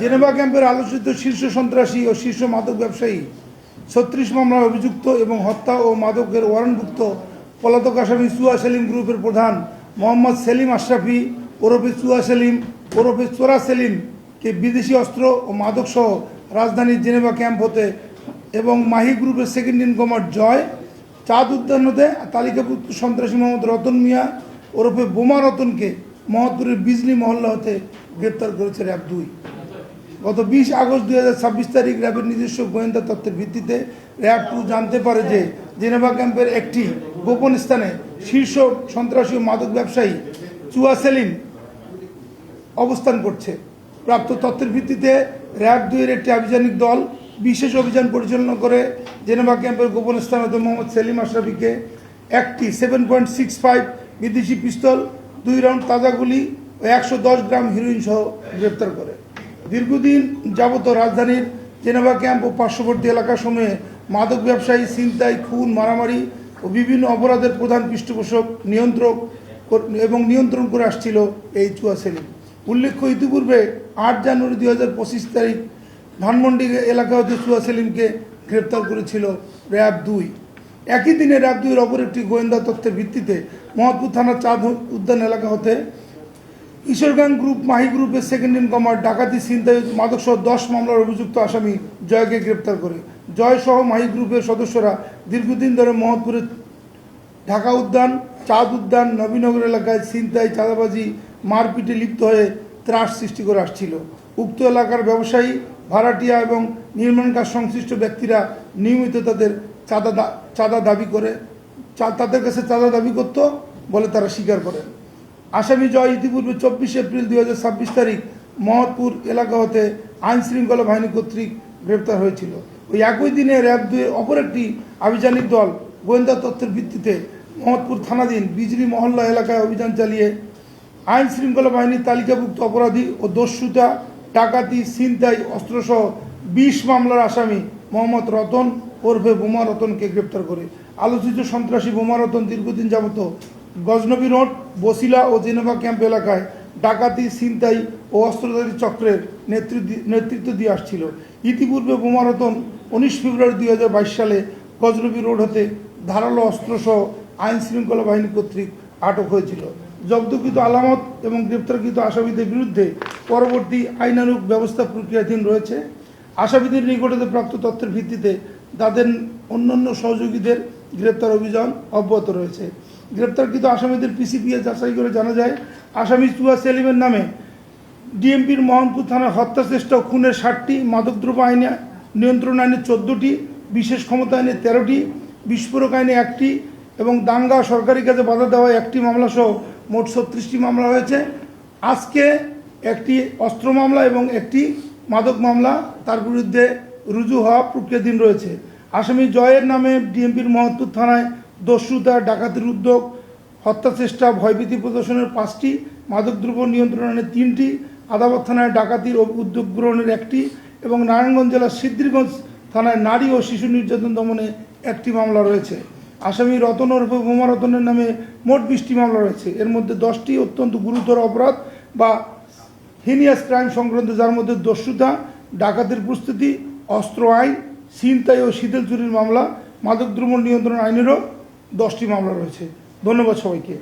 Geneva ক্যাম্পের আলোচিত শীর্ষ সন্ত্রাসী ও শীর্ষ মাদক ব্যবসায়ী ৩৬ মামলায় অভিযুক্ত এবং হত্যা ও মাদকের ওয়ারেন্টভুক্ত পলাতক আসামি চুয়া সেলিম গ্রুপের প্রধান মোহাম্মদ সেলিম আশরাফি ওরফে চুয়া সেলিম ওরফে চোরা সেলিমকে বিদেশি অস্ত্র ও মাদক সহ রাজধানীর জেনেভা ক্যাম্প হতে এবং মাহি গ্রুপের সেকেন্ড ইন কমান্ড জয় চাঁদ উদ্যান হতে তালিকাভুক্ত সন্ত্রাসী মোহাম্মদ রতন মিয়া ওরফে বোমা রতনকে মোহাম্মদপুরের বিজলি মহল্লা হতে গ্রেপ্তার করেছে র্যাব 2। গত 20 আগস্ট 2026 তারিখ র্যাবের নিজস্ব গোয়েন্দা তথ্যের ভিত্তিতে র্যাব 2 জানতে পারে যে জেনেভা ক্যাম্পের একটি গোপন স্থানে শীর্ষ সন্ত্রাসী ও মাদক ব্যবসায়ী চুয়া সেলিম অবস্থান করছে। প্রাপ্ত তথ্যের ভিত্তিতে র্যাব 2 এর একটি আভিযানিক দল বিশেষ অভিযান পরিচালনা করে জেনেভা ক্যাম্পের গোপন স্থান হতে মোহাম্মদ সেলিম আশরাফিকে একটি 7.65 বিদেশি পিস্তল, 2 রাউন্ড তাজা গুলি ও 110 গ্রাম হিরোইন সহ গ্রেপ্তার করে। দীর্ঘদিন যাবত রাজধানীর জেনেভা ক্যাম্প ও পার্শ্ববর্তী এলাকাসমূহে মাদক ব্যবসায়ী, ছিনতাই, খুন, মারামারি ও বিভিন্ন অপরাধের প্রধান পৃষ্ঠপোষক নিয়ন্ত্রণ করে আসছিল এই চুয়া সেলিম। উল্লেখ্য, ইতিপূর্বে 8 জানুয়ারি 2025 তারিখ ধানমন্ডি এলাকা হতে চুয়া সেলিমকে গ্রেপ্তার করেছিল র্যাব 2। একই দিনে র্যাব 2 এর অপর একটি গোয়েন্দা তথ্যের ভিত্তিতে মোহাম্মদপুর থানার চাঁদ উদ্যান এলাকা হতে ঈশ্বরগঞ্জ গ্রুপ মাহি গ্রুপের সেকেন্ড ইন কমান্ড ডাকাতি, ছিনতাই, মাদক সহ 10 মামলার অভিযুক্ত আসামি জয়কে গ্রেপ্তার করে। জয় সহ মাহি গ্রুপের সদস্যরা দীর্ঘদিন ধরে মোহাম্মদপুরের ঢাকা উদ্যান, চাঁদ উদ্যান, নবীনগর এলাকায় ছিনতাই, চাঁদাবাজি, মারপিটে লিপ্ত হয়ে ত্রাস সৃষ্টি করে আসছিল। উক্ত এলাকার ব্যবসায়ী, ভাড়াটিয়া এবং নির্মাণ কাজ সংশ্লিষ্ট ব্যক্তিরা নিয়মিত তাদের তাদের কাছে চাঁদা দাবি করত বলে তারা স্বীকার করেন। আসামি জয় ইতিপূর্বে 24 এপ্রিল 2026 তারিখ মোহাম্মদপুর এলাকা হতে আইন শৃঙ্খলা বাহিনী কর্তৃক গ্রেপ্তার হয়েছিল। ওই একই দিনে র্যাব 2 এর অপর একটি আভিযানিক দল গোয়েন্দা তথ্যের ভিত্তিতে মোহাম্মদপুর থানাধীন বিজলি মহল্লা এলাকায় অভিযান চালিয়ে আইন শৃঙ্খলা বাহিনীর তালিকাভুক্ত অপরাধী ও দস্যুতা, ডাকাতি, ছিনতাই, অস্ত্রসহ 20 মামলার আসামি মোহাম্মদ রতন ওরফে বোমা রতনকে গ্রেপ্তার করে। আলোচিত সন্ত্রাসী বোমা রতন দীর্ঘদিন যাবত গজনবী রোড, বসিলা ও জেনেভা ক্যাম্প এলাকায় ডাকাতি, ছিনতাই ও অস্ত্রধারী চক্রের নেতৃত্ব দিয়ে আসছিল। ইতিপূর্বে বোমা রতন 19 ফেব্রুয়ারি 2022 সালে গজনবী রোড হতে ধারালো অস্ত্রসহ আইন শৃঙ্খলা বাহিনী কর্তৃক আটক হয়েছিল। জব্দকৃত আলামত এবং গ্রেপ্তারকৃত আসামিদের বিরুদ্ধে পরবর্তী আইনানুগ ব্যবস্থা প্রক্রিয়াধীন রয়েছে। আসামিদের নিকটে প্রাপ্ত তথ্যের ভিত্তিতে তাদের অন্যান্য সহযোগীদের গ্রেপ্তার অভিযান অব্যাহত রয়েছে। গ্রেপ্তারকৃত আসামিদের পিসিপিএ যাচাই করে জানা যায়, আসামি চুয়া সেলিমের নামে ডিএমপির মোহাম্মদপুর থানার হত্যা চেষ্টা ও খুনের 60টি, মাদকদ্রব্য আইনে নিয়ন্ত্রণ আইনে 14টি, বিশেষ ক্ষমতা আইনে 13টি, বিস্ফোরক আইনে 1টি এবং দাঙ্গা, সরকারি কাজে বাধা দেওয়া 1টি মামলা সহ মোট 36টি মামলা হয়েছে। আজকে একটি অস্ত্র মামলা এবং একটি মাদক মামলা তার বিরুদ্ধে রুজু হওয়া প্রক্রিয়াধীন রয়েছে। আসামি জয়ের নামে ডিএমপির মোহাম্মদপুর থানায় দস্যুতা, ডাকাতির উদ্যোগ, হত্যা চেষ্টা, ভয়ভীতি প্রদর্শনের 5টি, মাদকদ্রব্য নিয়ন্ত্রণ আইনে 3টি, আদালত থানায় ডাকাতির উদ্যোগ গ্রহণের 1টি এবং নারায়ণগঞ্জ জেলার সিদ্ধিরগঞ্জ থানায় নারী ও শিশু নির্যাতন দমনে 1টি মামলা রয়েছে। আসামি রতন ওরফে বোমা রতনের নামে মোট 20টি মামলা রয়েছে। এর মধ্যে 10টি অত্যন্ত গুরুতর অপরাধ বা হিনিয়াস ক্রাইম সংক্রান্ত, যার মধ্যে দস্যুতা, ডাকাতির প্রস্তুতি, অস্ত্র আইন, ছিনতাই ও শীতল চুরির মামলা, মাদকদ্রব্য নিয়ন্ত্রণ আইনেরও 10টি মামলা রয়েছে। ধন্যবাদ সবাইকে।